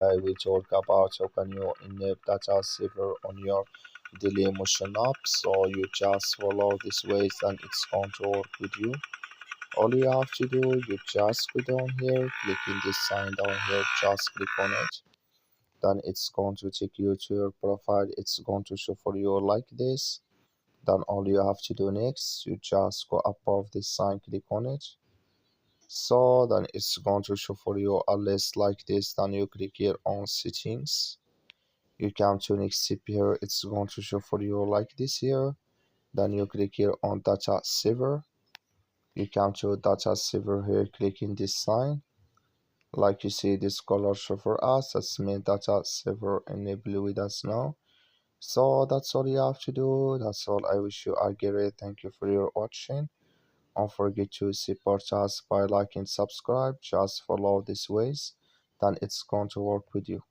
I will talk about how can you enable data saver on your Dailymotion app. So you just follow this ways and it's going to work with you. All you have to do, you just go down here, click in this sign down here, just click on it. Then it's going to take you to your profile. It's going to show for you like this. Then all you have to do next, you just go above this sign, click on it. So then it's going to show for you a list like this. Then you click here on settings. You come to next step here. It's going to show for you like this here. Then you click here on data saver. You come to data saver here, click in this sign. Like you see this color show for us. That's mean data saver enable with us now. So that's all you have to do. That's all. I wish you a great. Thank you for your watching. Don't forget to support us by liking, subscribe. Just follow these ways. Then it's going to work with you.